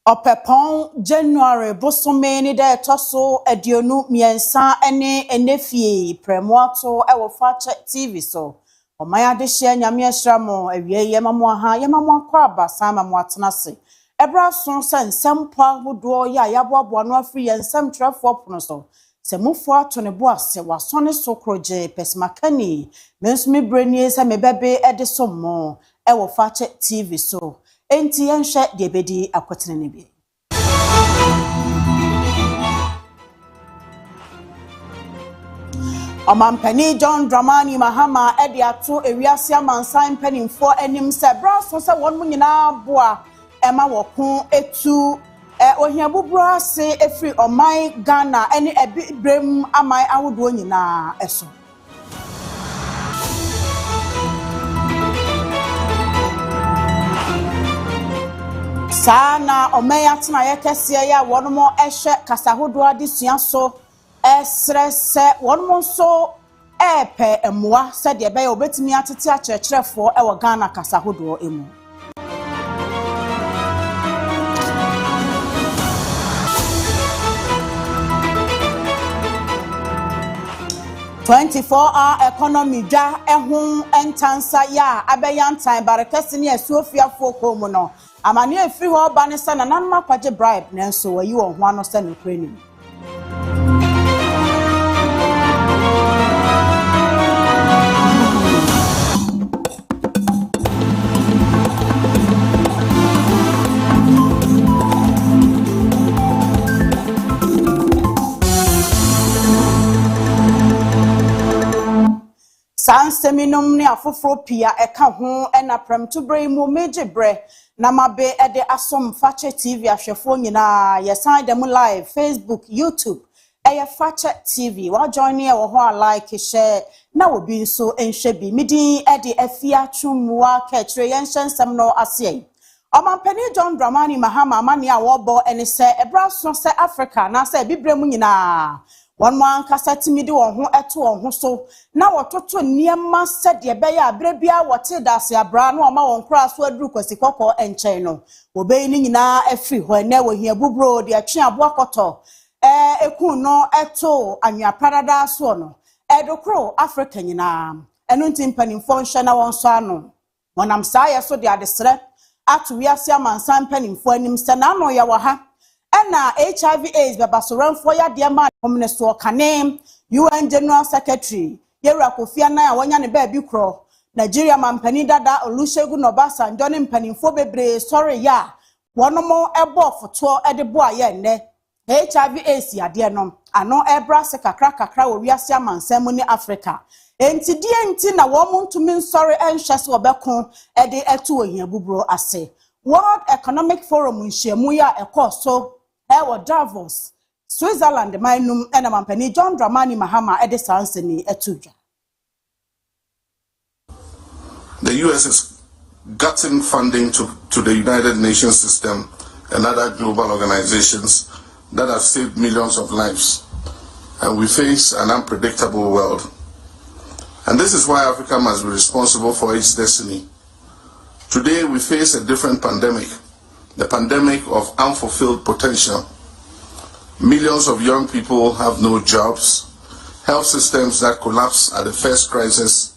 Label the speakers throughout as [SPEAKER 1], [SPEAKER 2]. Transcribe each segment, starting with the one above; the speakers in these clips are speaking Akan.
[SPEAKER 1] Obrempong January bosomeni de toso edionu miensa ene enefie premoato ewo fache TV so omaya de hye nyame asramo awie yemamo aha yemamo akwa abasa mamo atenase ebra so sensem pa hodo ya yaboabo no afri yensem trafo pono so se mufo ato ne bo ase wasone so kroje pesmakani mensumi brenie se mebebe ede so mo ewo fache TV so enti yenhwe de bedi akotene ne bi Omampani John Dramani Mahama edi ato ewiase amansan panimfo enim se braso se won mu nyina boa ema wokun etu ohiabubro ase efri oman Ghana eni ebibrem aman ahodo nyina eso sana omeya tena yekese ya wonmo ehwe kasahodo adesua so esrese wonmo so epe emwa se de be obetimi atete akyerkyerefo ewo Ghana kasahodo emu 24-hour economy dwa ehun entansa ya abeyantan barekese ne asuofia foko mu no amane efiri ho ba ne sa na nanma kwaje bribe nanso wayi wo ho ano se no kreni Sanseminum ne afoforo pia eka ho ena premto bre mu mejebre na mabe ede asom fache TV ahwefo nyina yesan dem live Facebook YouTube eye fache TV wa join e wo ho like share na obi so enhwe bi midin ede AFIA twumwa ka kire yenhyensem no ase Omampani John Dramani Mahama mane a wo bo ene se ebra so se Africa na se bibre mu nyina One man kasatimi de won ho eto won ho so na wototo niema sede be ya abrebia wote dase abra na oma won kra so aduru kwasikoko enchen no obey ni nyina afri ho na wo hia bubro de atwe abo akoto ekun no eto anwa parada so no edokro Africa nyina eno ntimpanimfo nhwe na won so ano wonam saa so de adesre atu wiase amansan panimfo anim se na no ya wa ha Ena HIV AIDS bebasoranfo ya de ma omneso kane UN General Secretary Yewura Kofi Annan a wonya ne ba bi kro Nigeria mampani dada Olusegun Obasanjo ne mpanimfo bebre sorry ya wonomo ebo foto ede bo aye nne HIV AIDS ya de no ano ebra se kakra wo wiase amansam ni Africa enti die enti na wo muntumi sorry enhwe se obekon ede eto ohia bubro ase World Economic Forum nhyiamu ya ekoso Ewo Davos, Switzerland, mainum ena mampani John Dramani Mahama ede sanseni etudwa.
[SPEAKER 2] The US is gutting funding to the United Nations system and other global organizations that have saved millions of lives. And we face an unpredictable world. And this is why Africa must be responsible for its destiny. Today we face a different pandemic. The pandemic of unfulfilled potential. Millions of young people have no jobs, health systems that collapse at the first crisis,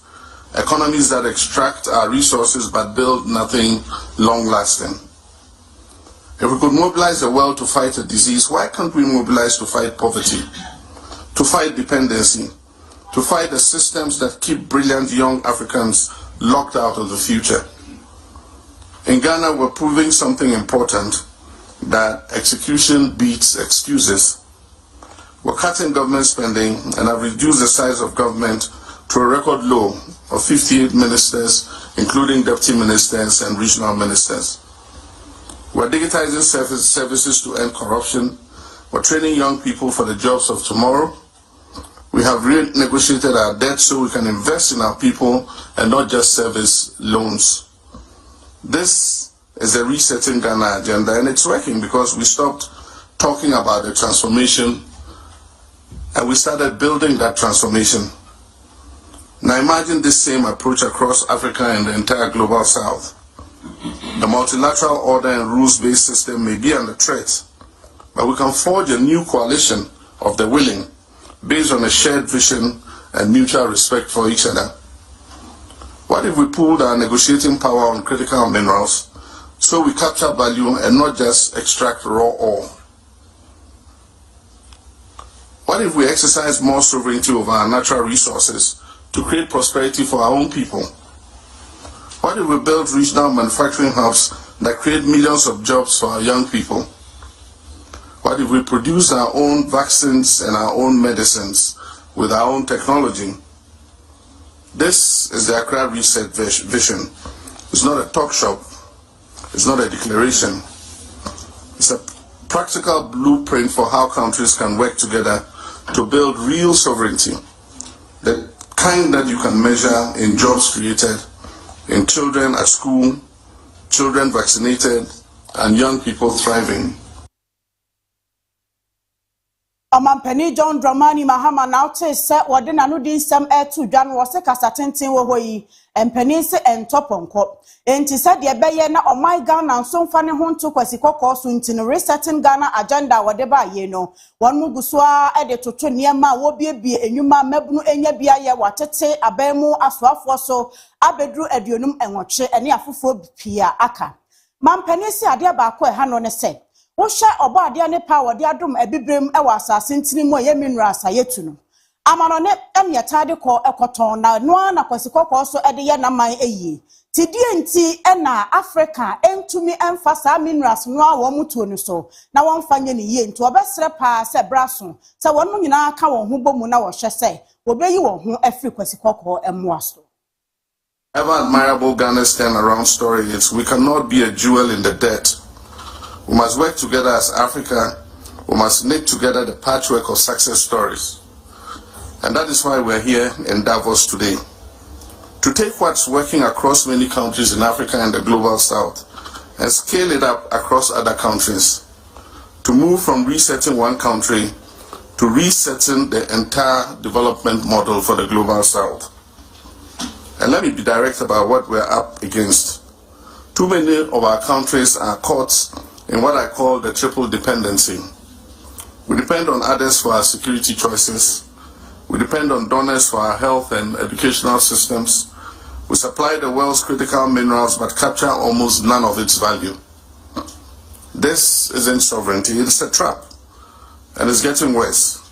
[SPEAKER 2] economies that extract our resources but build nothing long-lasting. If we could mobilize the world to fight a disease, why can't we mobilize to fight poverty, to fight dependency, to fight the systems that keep brilliant young Africans locked out of the future? In Ghana, we're proving something important, that execution beats excuses. We're cutting government spending and have reduced the size of government to a record low of 58 ministers, including deputy ministers and regional ministers. We're digitizing services to end corruption. We're training young people for the jobs of tomorrow. We have renegotiated our debt so we can invest in our people and not just service loans. This is a resetting Ghana agenda, and it's working because we stopped talking about the transformation and we started building that transformation. Now imagine this same approach across Africa and the entire global south. The multilateral order and rules-based system may be under threat, but we can forge a new coalition of the willing based on a shared vision and mutual respect for each other. What if we pooled our negotiating power on critical minerals so we capture value and not just extract raw ore? What if we exercise more sovereignty over our natural resources to create prosperity for our own people? What if we build regional manufacturing hubs that create millions of jobs for our young people? What if we produce our own vaccines and our own medicines with our own technology? This is the Accra Reset vision. It's not a talk shop. It's not a declaration. It's a practical blueprint for how countries can work together to build real sovereignty, the kind that you can measure in jobs created, in children at school, children vaccinated, and young people thriving.
[SPEAKER 1] Omampani John Dramani Mahama now say wade nanu din sam to dwan wo se kasatenten wo hoyi empani se entoponko enti se de beye na omai Ghana nso mfa ne ho nto kwasi kokko so ntino resetting Ghana agenda wade ba ye no won muguso a de toto niema wo biebie enwuma mabunu enya bia ye watete abamu asoafo so abedru aduonum enwoche ene afofo pia aka mampani se ade ba ko ha no ne se Wosha obo ade ne power de adom ebibrem e wasase ntini mo ye mineral sayetu no amano ne emyetade ko ekoton na no na kwasikoko so ede ye na man eyi tidie nti e na Africa entumi emfasa minerals no a wo mutuo no so na won fanye ne ye nti obesre pa se braso se won no nyina aka won ho bomu na wo hwe se obeyi won ho afri kwasikoko emmoaso.
[SPEAKER 2] Ever admirable Ghana's turnaround story is we cannot be a jewel in the dirt. We must work together as Africa. We must knit together the patchwork of success stories. And that is why we're here in Davos today. To take what's working across many countries in Africa and the global south and scale it up across other countries. To move from resetting one country to resetting the entire development model for the global south. And let me be direct about what we're up against. Too many of our countries are caught in what I call the triple dependency. We depend on others for our security choices. We depend on donors for our health and educational systems. We supply the world's critical minerals but capture almost none of its value. This isn't sovereignty, it's a trap. And it's getting worse.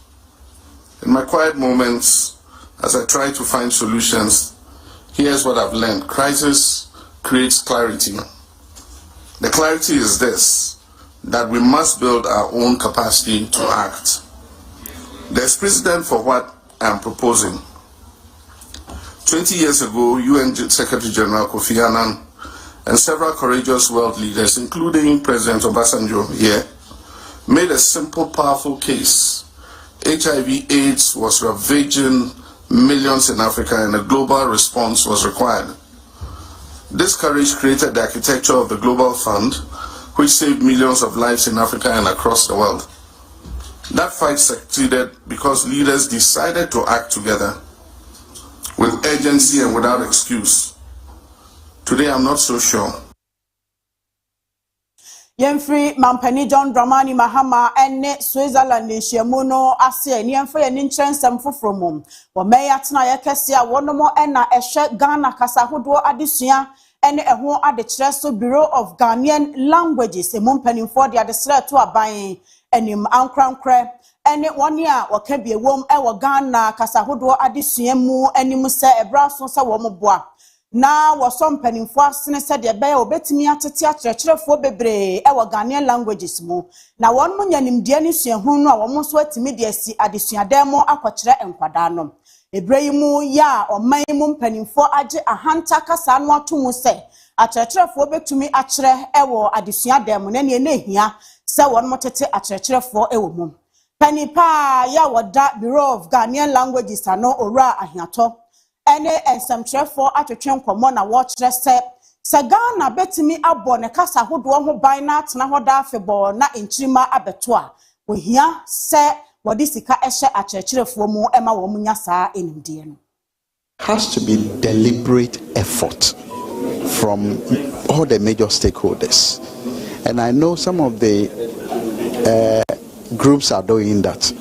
[SPEAKER 2] In my quiet moments, as I try to find solutions, here's what I've learned. Crisis creates clarity. The clarity is this, that we must build our own capacity to act. There's precedent for what I'm proposing. 20 years ago, UN Secretary General Kofi Annan and several courageous world leaders, including President Obasanjo here, made a simple, powerful case. HIV/AIDS was ravaging millions in Africa and a global response was required. This courage created the architecture of the Global Fund, which saved millions of lives in Africa and across the world. That fight succeeded because leaders decided to act together with urgency and without excuse. Today, I'm not so sure.
[SPEAKER 1] Yemfri Mampani John Dramani Mahama ene Switzerland nhyiamuno ase ni yemfri ye nkyensem fofromom wo meyatena ye kese a wonomo ena ehwe Ghana kasa hodo adesua ene eho adekire so Bureau of Ghanaian Languages emumpanimfo de adesere to aban enim ankrankre ene woni a woka biewom wo Ghana kasa hodo adesua mu enim se ebraso se wo moboa na wasom panimfo asene se de be obetimi atete akyerɛkyerɛfo bebre wo Ghanaian Languages mu na won mo nyanimde ani suahu no a wo mo so atimi de asi adesuadam mu akɔkyerɛ enkwada no ebrei mu ya oman mu panimfo age ahanta kasa no atomu se akyerɛkyerɛfo betumi akyerɛ wo adesuadam na ne ehia se won mo tete akyerɛkyerɛfo wo mu panipa ya woda Bureau of Ghanaian Languages ano owura ahiato ene ensamkyerɛfo atwetwe nkomo na wɔkyerɛ se Ghana betimi abɔ ne kasa hodo ho ban na atena ho da afebɔ na enkyirima abeto a ohia se wɔde sika ɛhyɛ akyerɛkyerɛfo mu ema wɔn nya saa enimdeɛ no
[SPEAKER 3] has to be deliberate effort from all the major stakeholders. And I know some of the groups are doing that.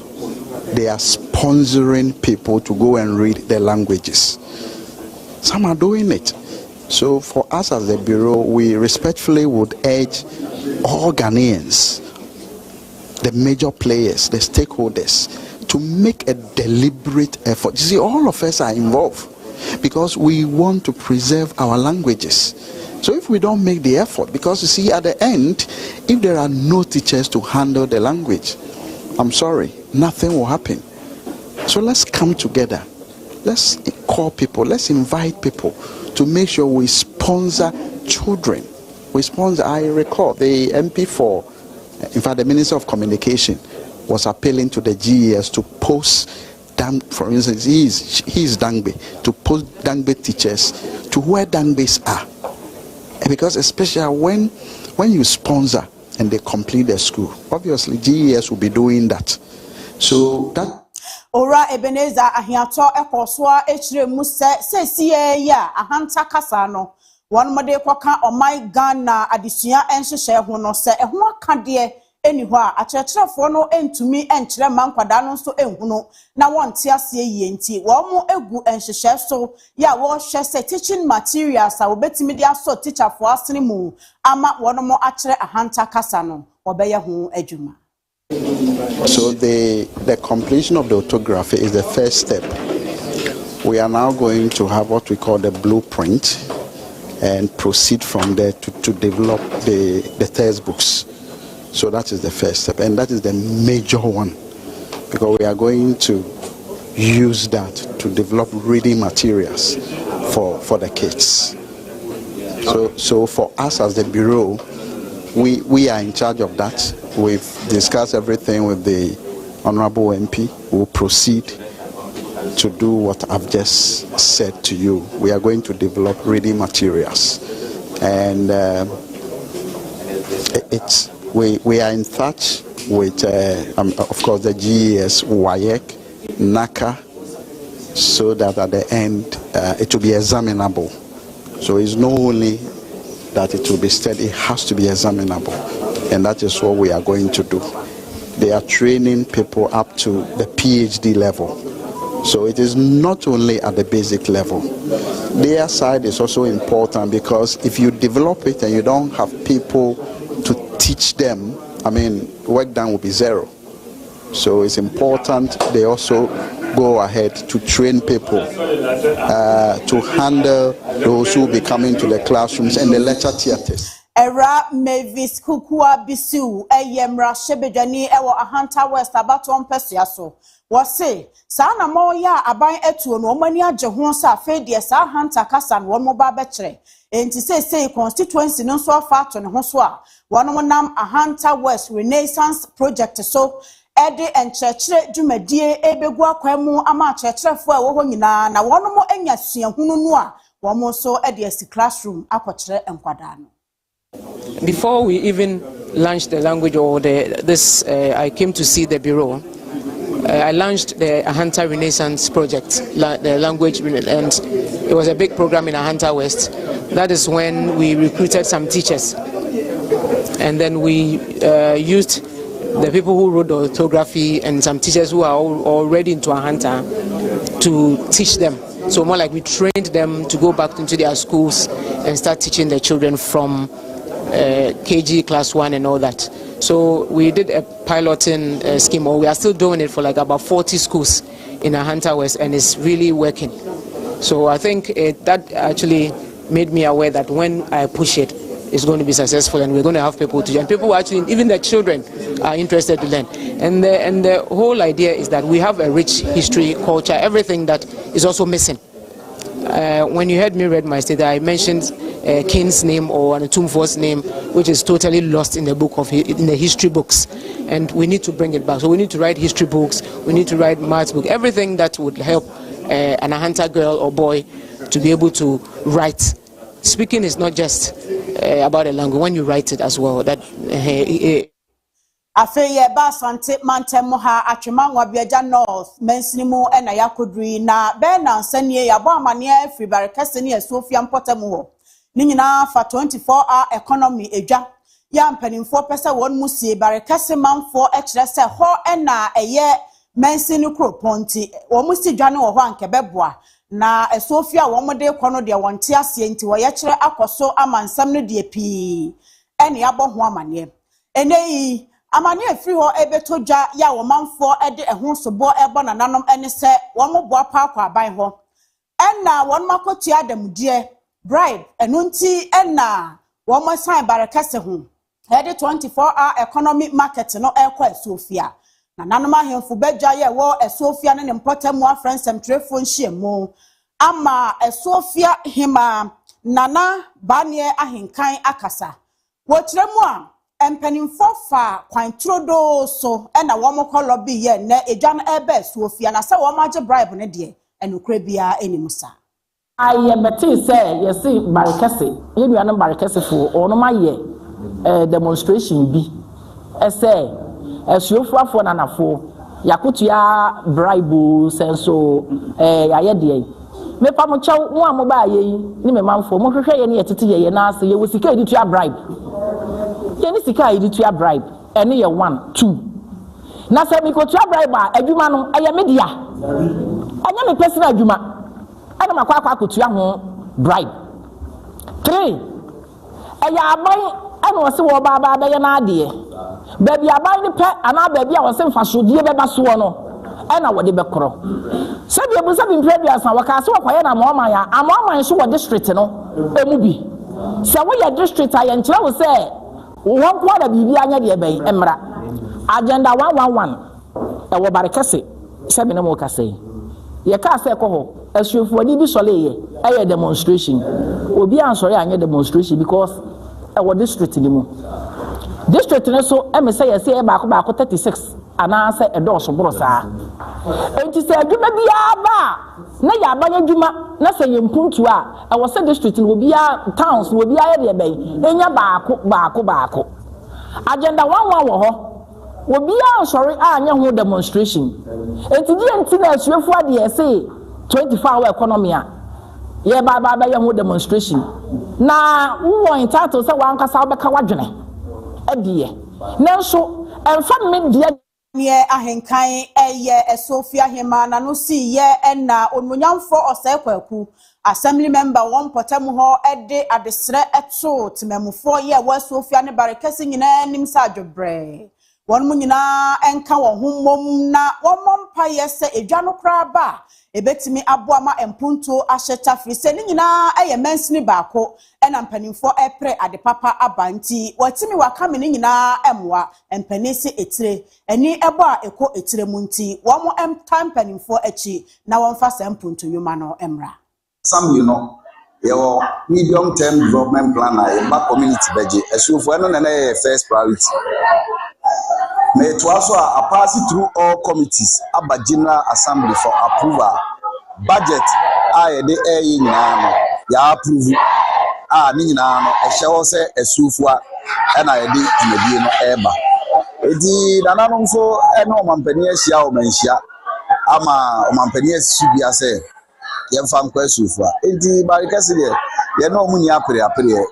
[SPEAKER 3] They are sponsoring people to go and read the languages. Some are doing it. So for us as the Bureau, we respectfully would urge all Ghanaians, the major players, the stakeholders, to make a deliberate effort. You see, all of us are involved because we want to preserve our languages. So if we don't make the effort, because you see, at the end, if there are no teachers to handle the language, I'm sorry, nothing will happen. So let's come together. Let's call people, let's invite people to make sure we sponsor children. I recall the MP for, in fact, the Minister of Communication was appealing to the GES to post, for instance, he's Dangbe, to post Dangbe teachers to where Dangbes are. Because especially when you sponsor and they complete their school, obviously GES will be doing that. So that
[SPEAKER 1] Ora Ebenezer ahiato ekoswa echire mu se sie ya ahanta kasa no one mode kwaka omai Ghana adesua enhyehyɛ ho no se eho aka de eni ho a akyerɛkyerɛfo no entumi enkyerɛ mankwada no nso enhunu na wonte ase yie nti wo mo egu enhyehyɛ so ya wo hwɛ se teaching materials a obetimi de aso teacher fo asene mu ama wono mo akyerɛ ahanta kasa no obɛyɛ ho adwuma.
[SPEAKER 3] So the completion of the orthography is the first step. We are now going to have what we call the blueprint and proceed from there to develop the textbooks. So that is the first step, and that is the major one, because we are going to use that to develop reading materials for the kids. So for us as the Bureau, we are in charge of that. We've discussed everything with the Honorable MP. We'll proceed to do what I've just said to you. We are going to develop reading materials, and we are in touch with, of course, the GES, WAEC, NACA, so that at the end it will be examinable. So it's not only that it will be studied, it has to be examinable. And that is what we are going to do. They are training people up to the PhD level. So it is not only at the basic level. Their side is also important, because if you develop it and you don't have people to teach them, I mean, work done will be zero. So it's important they also go ahead to train people to handle those who will be coming to the classrooms and the lecture theatres.
[SPEAKER 1] Era Mavis Kukua Bisu, Yemra Shebedani, Ewa Ahanta West, about 1 Persiaso. Was say, Sana Moya, Abai Etu, no mania Jehonsa, Fedia, Sa Hanta Kassan, one more babetre. And to say, constituency no so far to Hoswa, one nam Ahanta West Renaissance Project. So, Eddie and Church, Jumedie, Ebegua Quemu, Ama Church, for Wohina, na one more Enya Sian Hunua, one more so Eddie's classroom, Aquatre and Quadano.
[SPEAKER 4] Before we even launched the language or I came to see the Bureau. I launched the Ahanta Renaissance Project, the language, and it was a big program in Ahanta West. That is when we recruited some teachers, and then we used the people who wrote the orthography and some teachers who are already into Ahanta to teach them. So more like we trained them to go back into their schools and start teaching the children from KG class 1 and all that. So we did a piloting scheme, or we are still doing it for like about 40 schools in Ahanta West, and it's really working. So I think that actually made me aware that when I push it, it's going to be successful, and we're going to have people to learn. People actually, even the children, are interested to learn. And the whole idea is that we have a rich history, culture, everything that is also missing. When you heard me read my statement, I mentioned King's name or Tumfo's name, which is totally lost in the in the history books, and we need to bring it back. So we need to write history books, we need to write maths books, everything that would help an Ahanta girl or boy to be able to write. Speaking is not just about a language. When you write it as well, that.
[SPEAKER 1] AFIA Basante Mantemoha Achimangwa Biaja North, Mensinimu and Ayakodri, na Bena Senie, Yabamania, Fribarcasini, Sofian Potamuho. ni nyina fa 24-hour economy edwa ya mpanimfo pese won musie barekase manfo ekire se ho na eye mensini kroponti wo musi dwane wo ho ankebeboa na esofia wo mode kono de wonte ase nti wo ye kire akoso amansam no de pii ene abo ho amane eneyi amane afiri ho ebetojwa ya wo manfo ede ehon sobo ebo nananom ene se wo moboa pa akwa aban ho ena won makotu adamdie bribe enunti ena wo mo sign barekase ho ede 24-hour economy market no ekwa esofia na nanoma hemfu bedwa ye wo esofia ne mpotamu afrensem telefone hyiemu ama esofia hima nana banie ahenkan akasa wo kiremu a empanimfo fa kwantrodo so na wo mokọ lobby ye na edwan ebe esofia na se wo maje bribe ne de enukra bia enimusa
[SPEAKER 5] aye beti say yesi barekese yedua no barekese fo ono maye demonstration bi ese esuofuafo nanafo yakutua bribe senso yaye de me pa mo chew mo amoba ye ni me manfo mo hwehwe ye ne yetete ye na ase ye wosika editua bribe ye ni sika editua bribe ene ye 1 2 na se mi ko tua bribe a adwuma no eye media anya me personal adwuma ana makwa akotua ho bribe 3 aya aban ana wose wo baba be ye na ade baby aban ni pe ana baby a wose mfasodie beba so no ana wode bekoro sabi ebusa bi previous na waka so kwaye na amoman so wo district no emu bi se wo ye district aye nkira wo se wo kwa da bibi anya de bai emra agenda 111 e wo barekese sabi na mo ka sei ye ka se ko ho asuofu ani bi sole ye e demonstration obi ansori anya demonstration because e wo district ni mu district ne so e me say ye say e ba ko 36 ana se e do so boro saa enti se adwuma bia ba na ya abanya dwuma na se ye mpuntu a e wo se district no bia towns no bia ye de bai enya baako agenda 11 wo ho obi ansori anya ho demonstration enti di enti na asuofu ade ye say 24-hour economy a ye ba ye ho demonstration na wo entitled se wan kasa obeka wadwene adie nanso emfa media
[SPEAKER 1] ye ahenkan eye esofia hema na no si ye na onmunyamfo osekwaku assembly member won potamu ho ede adesre eto temamufo ye wa sofia ne barekese nyina nim sa adwobre won mu nyina enka wo hommom na won mompa ye se edwa no kra ba ebetimi aboama empunto ahyeta firi se ni nyina eye mensini baako ena mpanimfo epre ade papa abanti watimi wakame ni nyina emwa empanisi etire eni ebo a eko etire munti womo mpanimfo echi na wonfa sempunto yuma no emra
[SPEAKER 6] assembly no your medium term development plan na ba community beje esuofo eno na first priority may it also pass through all committees aba general assembly for approval budget de nyina no ya approve ni nyina no ehye se esuofo na ye de dwumadie no eba edi nananom so eno omampani ahia o manhia ama omampani asibia se yemfa nkwa esuofo edi barekase de ye no mu ni apre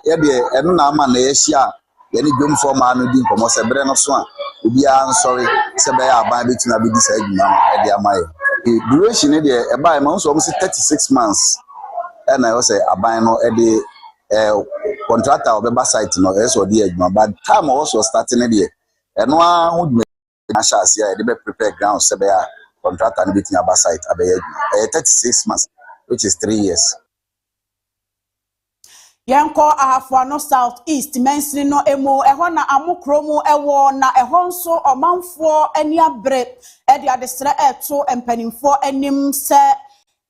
[SPEAKER 6] ye de eno na ama na ye hia ye ni dwomfo ma no di nkomo se bre no so a obi an sorry se be ya ban betina be di sa adwuma no e de amaye duration e de e ba ma so 36 months and I say aban no e de contractor obeba site no e so de adwuma but time also starting e de eno a ho dwuma na sha ase e de be prepare ground se be ya contractor no betina ba site abaye adwuma 36 months which is 3 years.
[SPEAKER 1] Yanko ahafo no south east mensri no emu eho na amukromu ewo na eho nso omanfo ani abre e de adesre eto empanimfo anim se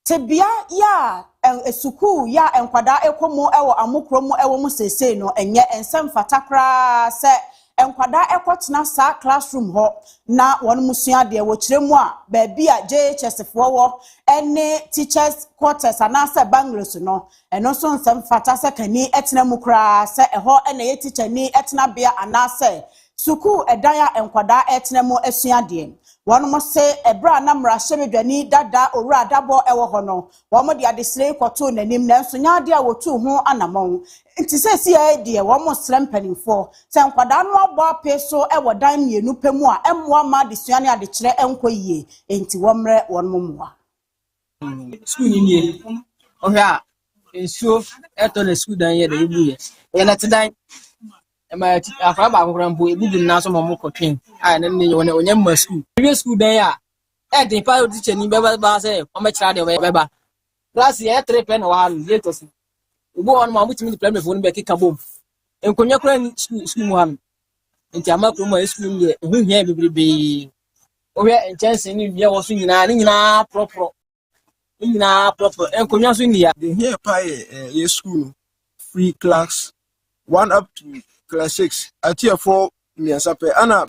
[SPEAKER 1] tebia ya esuku ya enkwada ekomu ewo amukromu ewo mu sese no enye ensem fatakra se enkwada ekotena sa classroom ho na won musua de wo kiremu a ba bia JHS fo wo ene teachers quarters anase banglos no eno so nsem fata se kani etena mukra se eho ene ye teacher ni etena bia anase suku edaya enkwada etena mu asua de One must say a brand number of Shemidani, Dada, or Radabo, Ewahono, one more the Adisle, Cotton, and him, Nansunadia, or 2 more anamong. It is a sea idea, one more slamping for San Quadano, Bar Peso, Ewa Dime, Nupemua, and one Madisiania, the Chile, and Quay, into one more.
[SPEAKER 7] School oh, yeah, it's so at the school down here, the years. And at the time, my Obrempong, we did not some more cooking. And then you know, school. Previous school there, at the pilot teacher, you never say, how much are they? Last year, 3 pen or later. We go on my with me to play with one back a boom. And when you're school one, in Tamako, school, we have to be over and chance in your was in proper. Proper and Konya India.
[SPEAKER 8] The here pie school free class 1 up to class 6 at year 4 near Sape Anna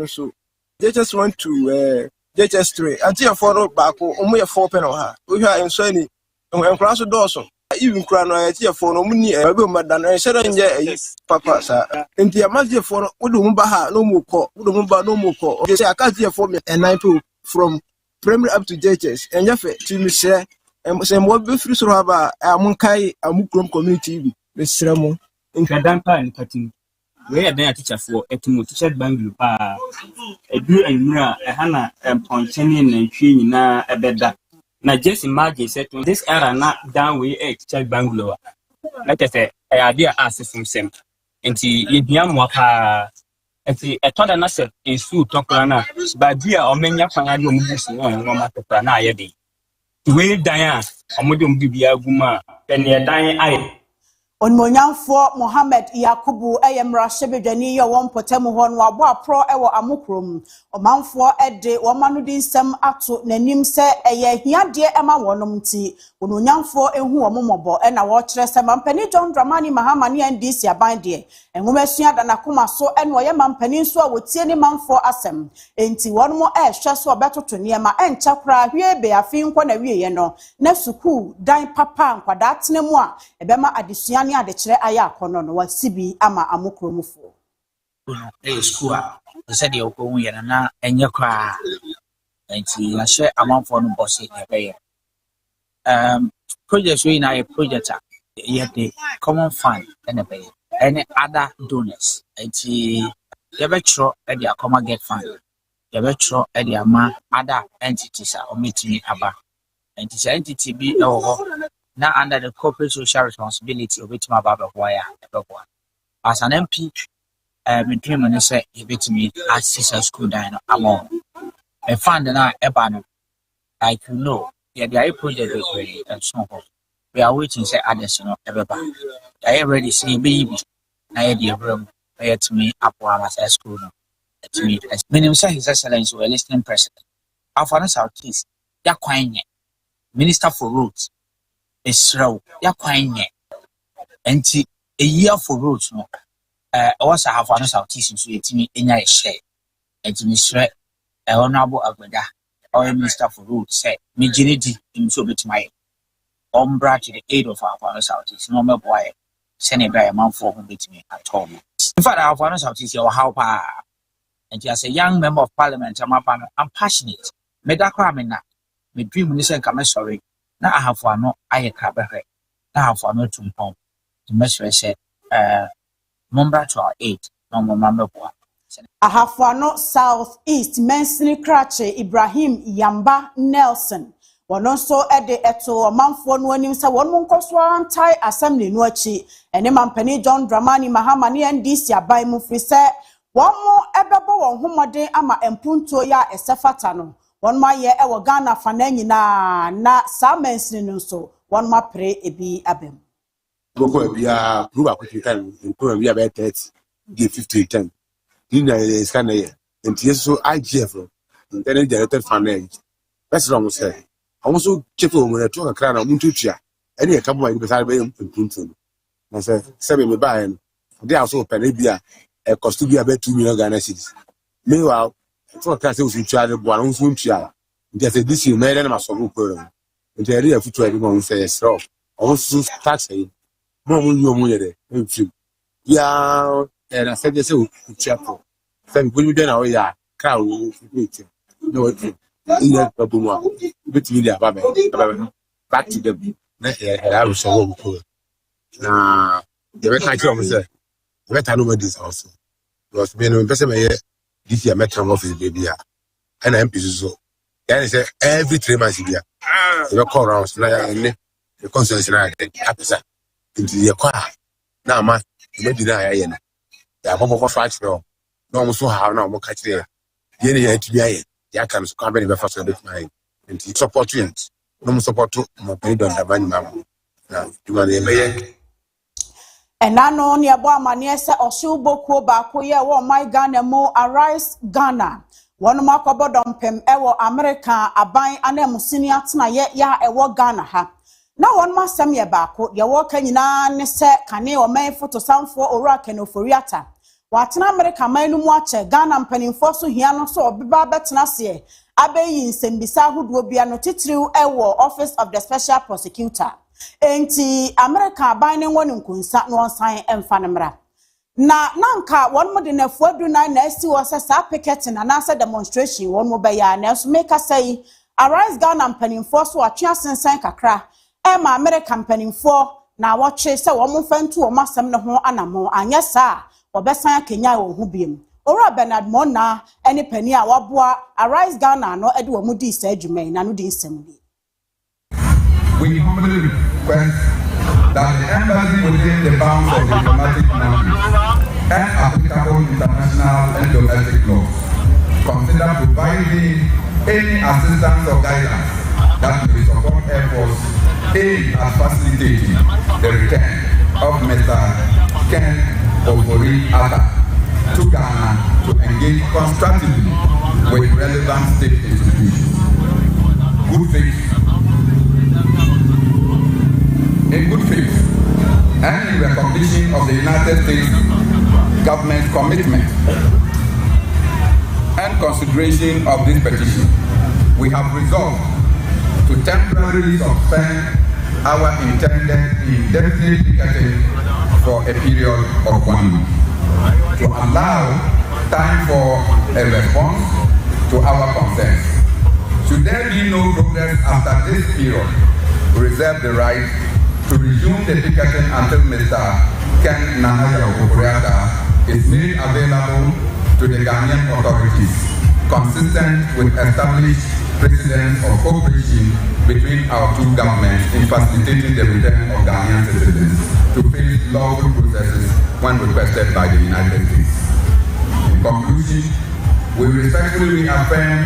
[SPEAKER 8] so they just went to they just 3 at year 4 back only 4 pen or her. We are in Sony and class Dawson. Even crown at year 4 no money madam and said papa sir. And the amazing for Udumba no more call, Udumba no more call. They say I can't hear for me and 9 from primary up to JHS and Jaffe to me say and say what be free so have a Munkai a Mukrom community with Sermon
[SPEAKER 9] in Kadampa and cutting. We are there teacher for a teacher Bangu a blue and mirror a Hannah and Ponchanian and Queen na a better. Now just imagine said to this era not down we a teacher Bangalore. Like I say, I idea asked from Sam and see if Yamwaka. And see, I thought I said in school talk rana, but dear or many of my movies no matter prana yadi. We Diane, or Modum Bibia Guma, and you're dying eye.
[SPEAKER 1] On Monyanfo Mohammed Yakubu Ayemra Shebedani ya won potemu hon wa bo pro ewo amukrom omanfo ede wo manudi nsem ato nanim se eye hiade ema wonom ti ononyanfo ehu wo momobo e na wo kire se mampani John Dramani Mahamani NDC aban de enwomesua danakoma so e no ye mampani so a wotie ni manfo asem enti wonmo e hwe so obetoto niema enchakra hwie be afi nko na wieye no na suku dan papa nkwada atenemu a ebema adesua ni adekire aya akono no wasibi ama amokromufo
[SPEAKER 10] school said the okwu ye na enye kwa enti na hye amanfo no bosse ebe project we na a project ye the common fund and ebe any other donors enti ye be tro e dia common get fund ye be tro e dia ma other entities a omitimi aba enti entity bi e ho now under the corporate social responsibility of which my Baba Wire, as an MP, me dream and say, you bet me as a school dino among a fund and I ebano. Like you know, yeah, the project is ready and so on. We are waiting, say, additional everybody. I already see baby, I had your room, pay to me up while I was school. To me, as minimum say His Excellency, a listening president. Our father Southeast, they're quiet. Minister for Roads. Israel, ya kwanye. Enti a year for roads no. Was I have one Southeast so yetimi enya a share. Enti Israel, honorable Agbada, or Minister for Roads say, me jinidi so bit my umbra to the aid of our father Southeast. No more boy, send a by a man for whom bit me at home. In fact, our father Southeast, your how pa. And as a young member of Parliament, I'm passionate. Me da kwa me na. Me dream ni say come sorry. Na ahafo no aye krabehe na ahafo no tumpon the measure say member to our aid no member boa
[SPEAKER 1] ahafo no South East Mensini Krache Ibrahim Yamba Nelson wono so ede eto manfo no anim se won monkoso antai assembly no achi ene mampani John Dramani Mahamani NDC aban mu fri se won mo ebebo won homode ama empunto ya esefata no one my year ewo Ghana fananyi na Samensini no so one ma pre ebi abem
[SPEAKER 11] Boko ebia prove akuti kan improve ebia be 30 give 50 10 dinna is kan here and so IGF internet generated finance that's what I'm saying also check o mo na to kakra na mo tutua ene e kabo ayi be sare be improve na say sebe me buy no dey also pay bia e cost bia be 2 million Ghana cedis meanwhile so can say we try the boy on try just this you made na so go program and the area future be go say so also tax aí mo mo yere enfim ya era say we try for say we do na we ya crowd No, in the Babuma, between the Ababa, back to the Irish home. Now, the vet I say, the vet I know this also. Was being a person this year metro office baby, and I'm busy so. Then I say every 3 months here, the call around the consensus episode into the car. Now, man, you may deny it. The Ababa fights no almost so how now more catch there. The NEA to be I can come very fast with my and support you. No support to my paid on the van. Now, you are the
[SPEAKER 1] and I know near Boamaniesa or Shuboko Bakoya or my Ghana mo Arise Ghana. One of my Obrempong ewo America aban ane senior tina ya ewo Ghana ha. Now one must send me a bako, ya walking in an set cane or may photo sound for Oraken of Foriata. What in America manu watcher, Ghana penning for so hiano so Biba Betnasie. Abe in Sembisa who will be annotitru ewo Office of the Special Prosecutor. Enti America binding one in Kunsa no sign and Fanamra. Na nanka one more than a 429 next was a sap picketing and answer demonstration one more by ya make us say Arise Ghana penning for so a chance and sign kakra. Emma American penning for now what chase a woman fan to a massam no ho anamo and yes sir or besan Kenya or Hubim. Ora Bernard Mona any penny a wabua Arise Ghana no Edward Moody said you may nanudin assembly.
[SPEAKER 12] We humbly request that the embassy within the bounds of diplomatic boundaries and applicable international and domestic laws consider providing any assistance or guidance that may support efforts aimed at facilitating the return of Mr. Ken Ofori-Atta to Ghana to engage constructively with relevant state institutions. Good faith. In good faith and in recognition of the United States government's commitment and consideration of this petition, we have resolved to temporarily suspend our intended indefinite picketing for a period of 1 month to allow time for a response to our concerns. Should there be no progress after this period, we reserve the right to resume the picketing until Mr. Ken Ofori-Atta is made available to the Ghanaian authorities, consistent with established precedents of cooperation between our two governments in facilitating the return of Ghanaian citizens to face lawful processes when requested by the United States. In conclusion, we respectfully reaffirm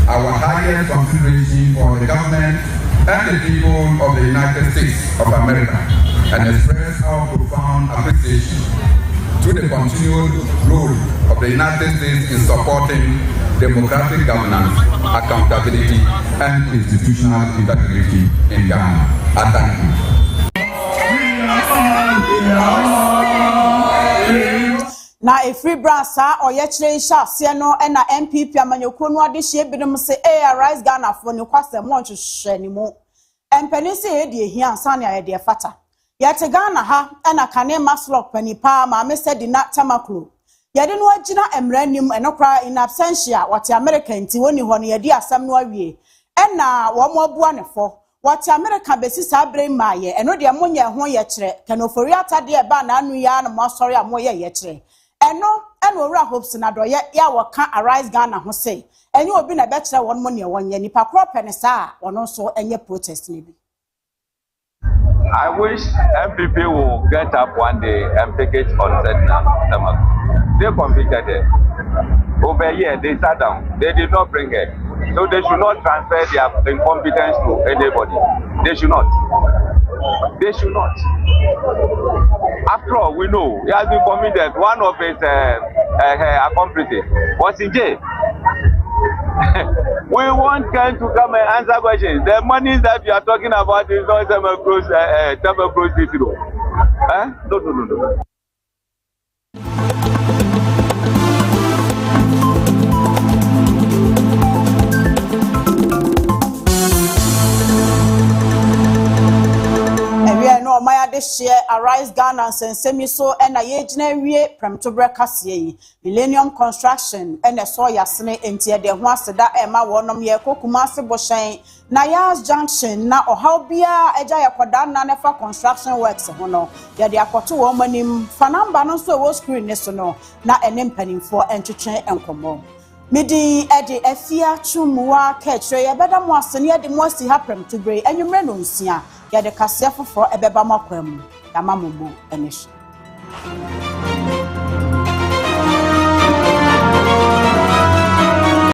[SPEAKER 12] our highest consideration for the government and the people of the United States of America and express our profound appreciation to the continued role of the United States in supporting democratic governance, accountability, and institutional integrity in Ghana. I thank you.
[SPEAKER 1] Na free brasa or yetre sha siano and na MPP amanyoko no ade hye bidum se Arise Ghana for ne kwase mo nhwehwe ni mo empani se ye de hia ansa na ye de fata yete Ghana ha na kane maslok pani pa ma me se di na tamakro ye de no agina emranim enokra in absentia what America nti woni ho no ye de asam no awie na wo mo bua ne fo what America besi sa brain ma ye eno de mo nya ho ye kire Ken Ofori-Atta de ba na anu ya na mo sori amo ye kire eno owura hopes na do ya waka Arise Ghana ho say enye obi na be kire won mo ne won ye nipa crop ne sa wono so enye protest ne bi.
[SPEAKER 13] I wish MPP will get up one day and pick it on Sedna. They competed it. Over here, they sat down. They did not bring it. So they should not transfer their incompetence to anybody. They should not. They should not. After all, we know he has been committed. One of his accomplices was in jail. We want Ken to come and answer questions. The money that you are talking about is not Temple Close City. No.
[SPEAKER 1] share Arise Ghana and Sensemi so and a yejine wie premto brekasie Millennium Construction and a so yasne entie de ho aseda ema wonom ye kokumase boshen na Yas Junction na ohaw bia eja yakoda na nefa construction works ho no ye de akoto wo manim fanamba no so wo screen ne so no na enem panimfo entwetwe enkomo Midi edi AFIA chumuwa kechre ye beda mo asene ye de mo asi haprem to bre enwumre no nsia ye de kase foforo ebeba makwam ya mamomo enisho